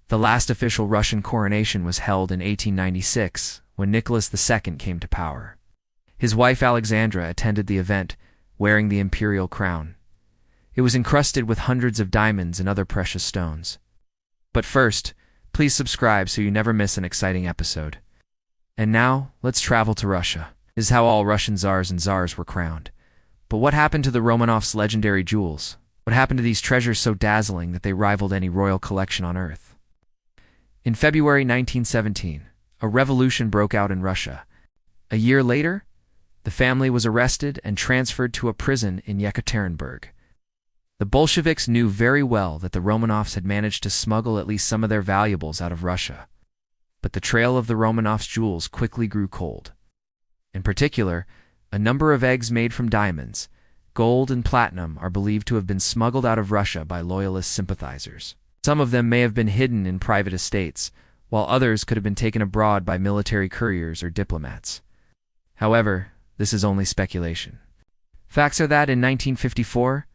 The last official Russian coronation was held in 1896, when Nicholas II came to power. His wife Alexandra attended the event, wearing the imperial crown. It was encrusted with hundreds of diamonds and other precious stones. But first, please subscribe so you never miss an exciting episode. And now, let's travel to Russia. This is how all Russian tsars and czars were crowned. But what happened to the Romanovs' legendary jewels? What happened to these treasures so dazzling that they rivaled any royal collection on earth? In February 1917, a revolution broke out in Russia. A year later, the family was arrested and transferred to a prison in Yekaterinburg. The Bolsheviks knew very well that the Romanovs had managed to smuggle at least some of their valuables out of Russia. But the trail of the Romanovs' jewels quickly grew cold. In particular, a number of eggs made from diamonds, gold and platinum are believed to have been smuggled out of Russia by loyalist sympathizers. Some of them may have been hidden in private estates, while others could have been taken abroad by military couriers or diplomats. However, this is only speculation. Facts are that in 1954,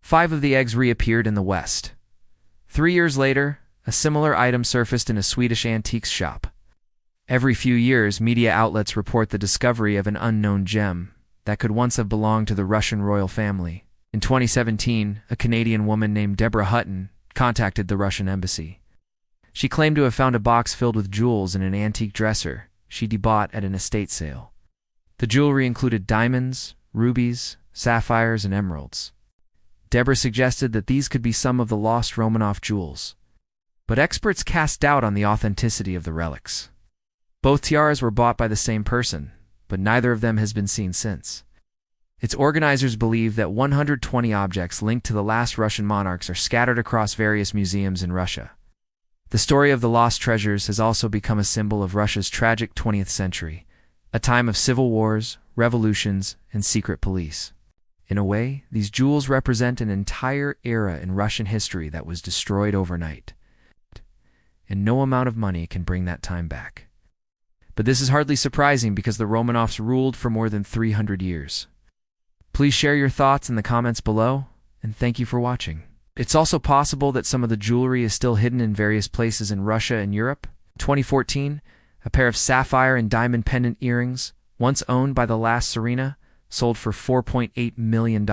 5 of the eggs reappeared in the West. 3 years later, a similar item surfaced in a Swedish antiques shop. Every few years, media outlets report the discovery of an unknown gem that could once have belonged to the Russian royal family. In 2017, a Canadian woman named Deborah Hutton contacted the Russian embassy. She claimed to have found a box filled with jewels in an antique dresser she'd bought at an estate sale. The jewelry included diamonds, rubies, sapphires, and emeralds. Deborah suggested that these could be some of the lost Romanov jewels. But experts cast doubt on the authenticity of the relics. Both tiaras were bought by the same person, but neither of them has been seen since. Its organizers believe that 120 objects linked to the last Russian monarchs are scattered across various museums in Russia. The story of the lost treasures has also become a symbol of Russia's tragic 20th century, a time of civil wars, revolutions, and secret police. In a way, these jewels represent an entire era in Russian history that was destroyed overnight. And no amount of money can bring that time back. But this is hardly surprising because the Romanovs ruled for more than 300 years. Please share your thoughts in the comments below, and thank you for watching. It's also possible that some of the jewelry is still hidden in various places in Russia and Europe. In 2014, a pair of sapphire and diamond pendant earrings, once owned by the last Serena, sold for $4.8 million.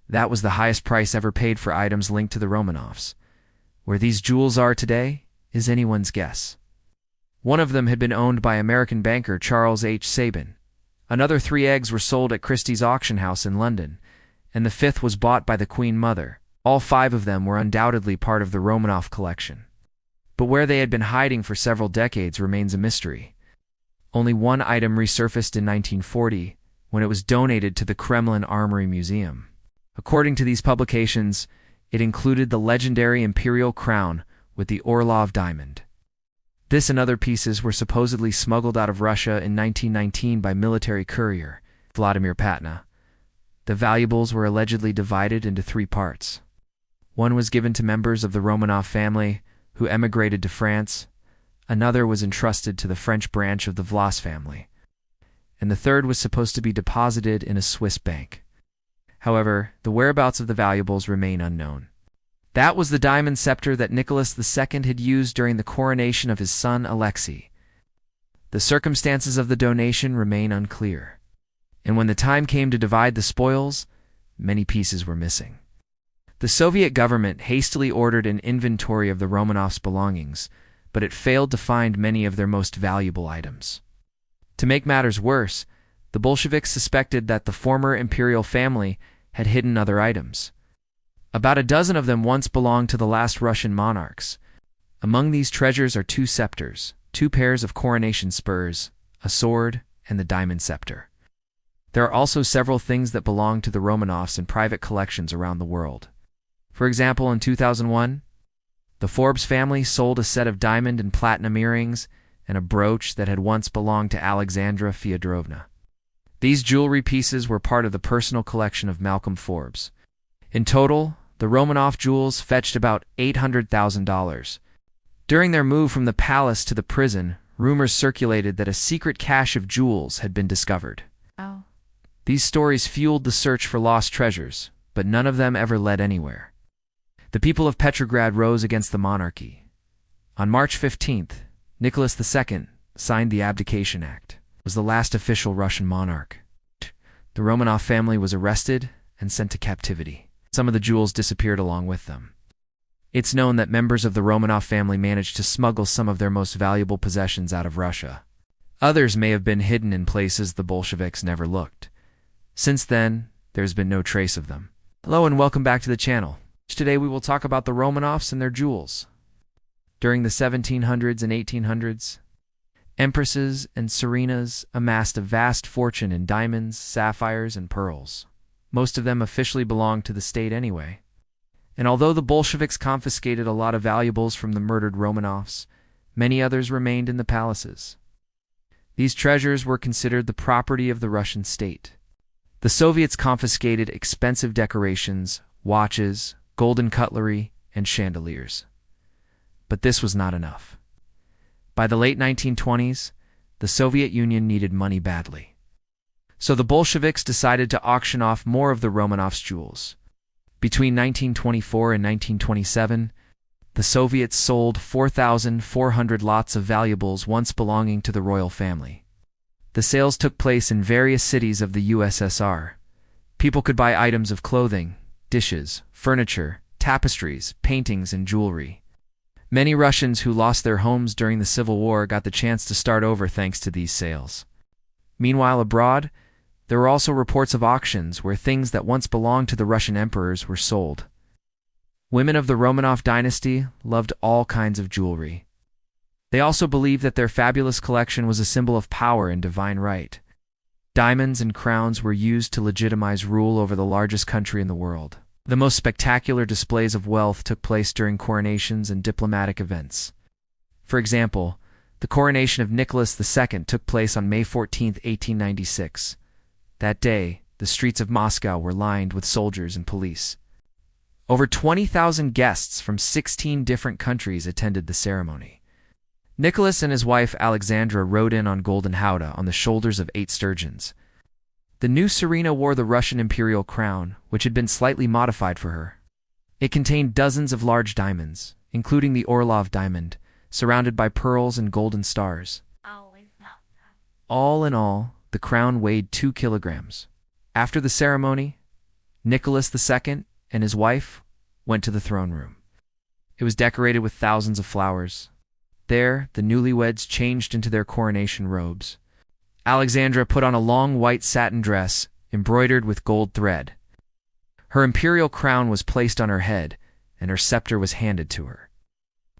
That was the highest price ever paid for items linked to the Romanovs. Where these jewels are today is anyone's guess. One of them had been owned by American banker Charles H. Sabin. Another 3 eggs were sold at Christie's auction house in London, and the 5th was bought by the Queen Mother. All 5 of them were undoubtedly part of the Romanov collection. But where they had been hiding for several decades remains a mystery. Only one item resurfaced in 1940, when it was donated to the Kremlin Armory Museum. According to these publications, it included the legendary imperial crown with the Orlov diamond. This and other pieces were supposedly smuggled out of Russia in 1919 by military courier Vladimir Patna. The valuables were allegedly divided into 3 parts. One was given to members of the Romanov family who emigrated to France, another was entrusted to the French branch of the Vlas family, and the third was supposed to be deposited in a Swiss bank. However, the whereabouts of the valuables remain unknown. That was the diamond scepter that Nicholas II had used during the coronation of his son Alexei. The circumstances of the donation remain unclear, and when the time came to divide the spoils, many pieces were missing. The Soviet government hastily ordered an inventory of the Romanovs' belongings, but it failed to find many of their most valuable items. To make matters worse, the Bolsheviks suspected that the former imperial family had hidden other items. About a dozen of them once belonged to the last Russian monarchs. Among these treasures are 2 scepters, 2 pairs of coronation spurs, a sword, and the diamond scepter. There are also several things that belong to the Romanovs in private collections around the world. For example, in 2001, the Forbes family sold a set of diamond and platinum earrings and a brooch that had once belonged to Alexandra Fyodorovna. These jewelry pieces were part of the personal collection of Malcolm Forbes. In total, the Romanov jewels fetched about $800,000. During their move from the palace to the prison, rumors circulated that a secret cache of jewels had been discovered. Oh. These stories fueled the search for lost treasures, but none of them ever led anywhere. The people of Petrograd rose against the monarchy. On March 15th, Nicholas II signed the Abdication Act. It was the last official Russian monarch. The Romanov family was arrested and sent to captivity. Some of the jewels disappeared along with them. It's known that members of the Romanov family managed to smuggle some of their most valuable possessions out of Russia. Others may have been hidden in places the Bolsheviks never looked. Since then, there's been no trace of them. Hello and welcome back to the channel. Today we will talk about the Romanovs and their jewels. During the 1700s and 1800s, empresses and tsarinas amassed a vast fortune in diamonds, sapphires, and pearls. Most of them officially belonged to the state anyway. And although the Bolsheviks confiscated a lot of valuables from the murdered Romanovs, many others remained in the palaces. These treasures were considered the property of the Russian state. The Soviets confiscated expensive decorations, watches, golden cutlery, and chandeliers. But this was not enough. By the late 1920s, the Soviet Union needed money badly. So the Bolsheviks decided to auction off more of the Romanovs' jewels. Between 1924 and 1927, the Soviets sold 4,400 lots of valuables once belonging to the royal family. The sales took place in various cities of the USSR. People could buy items of clothing, dishes, furniture, tapestries, paintings, and jewelry. Many Russians who lost their homes during the Civil War got the chance to start over thanks to these sales. Meanwhile, abroad, there were also reports of auctions where things that once belonged to the Russian emperors were sold. Women of the Romanov dynasty loved all kinds of jewelry. They also believed that their fabulous collection was a symbol of power and divine right. Diamonds and crowns were used to legitimize rule over the largest country in the world. The most spectacular displays of wealth took place during coronations and diplomatic events. For example, the coronation of Nicholas II took place on May 14, 1896. That day, the streets of Moscow were lined with soldiers and police. Over 20,000 guests from 16 different countries attended the ceremony. Nicholas and his wife Alexandra rode in on golden howdah on the shoulders of 8 sturgeons. The new Tsarina wore the Russian imperial crown, which had been slightly modified for her. It contained dozens of large diamonds, including the Orlov diamond, surrounded by pearls and golden stars. All in all, the crown weighed 2 kilograms. After the ceremony, Nicholas II and his wife went to the throne room. It was decorated with thousands of flowers. There, the newlyweds changed into their coronation robes. Alexandra put on a long white satin dress embroidered with gold thread. Her imperial crown was placed on her head, and her scepter was handed to her.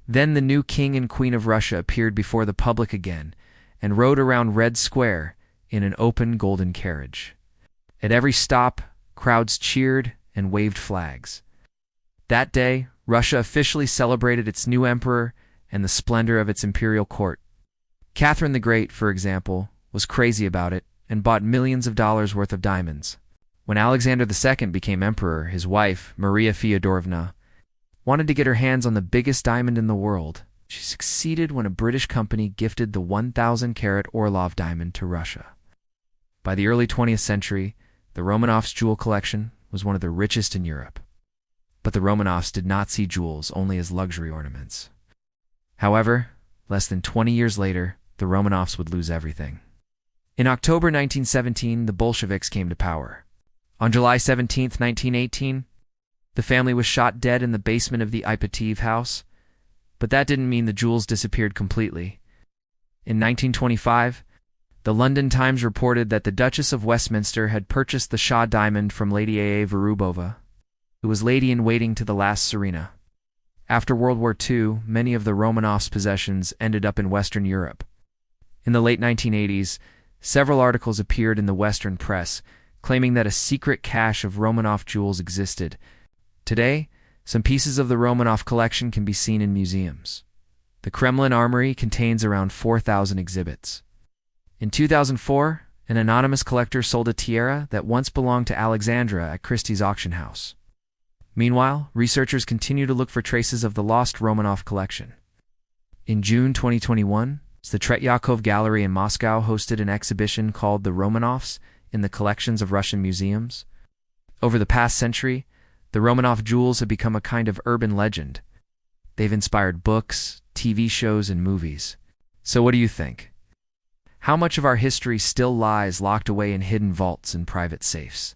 Then the new king and queen of Russia appeared before the public again and rode around Red Square in an open golden carriage. At every stop, crowds cheered and waved flags. That day, Russia officially celebrated its new emperor and the splendor of its imperial court. Catherine the Great, for example, was crazy about it and bought millions of dollars worth of diamonds. When Alexander II became emperor, his wife, Maria Feodorovna, wanted to get her hands on the biggest diamond in the world. She succeeded when a British company gifted the 1,000-carat Orlov diamond to Russia. By the early 20th century, the Romanovs' jewel collection was one of the richest in Europe. But the Romanovs did not see jewels only as luxury ornaments. However, less than 20 years later, the Romanovs would lose everything. In October 1917, the Bolsheviks came to power. On July 17, 1918, the family was shot dead in the basement of the Ipatiev house, but that didn't mean the jewels disappeared completely. In 1925, the London Times reported that the Duchess of Westminster had purchased the Shah diamond from Lady A.A. Vorobova, who was lady-in-waiting to the last Tsarina. After World War II, many of the Romanovs' possessions ended up in Western Europe. In the late 1980s, several articles appeared in the Western press claiming that a secret cache of Romanov jewels existed. Today, some pieces of the Romanov collection can be seen in museums. The Kremlin Armory contains around 4,000 exhibits. In 2004, an anonymous collector sold a tiara that once belonged to Alexandra at Christie's auction house. Meanwhile, researchers continue to look for traces of the lost Romanov collection. In June 2021, the Tretyakov Gallery in Moscow hosted an exhibition called The Romanovs in the collections of Russian museums. Over the past century, the Romanov jewels have become a kind of urban legend. They've inspired books, TV shows, and movies. So what do you think? How much of our history still lies locked away in hidden vaults and private safes?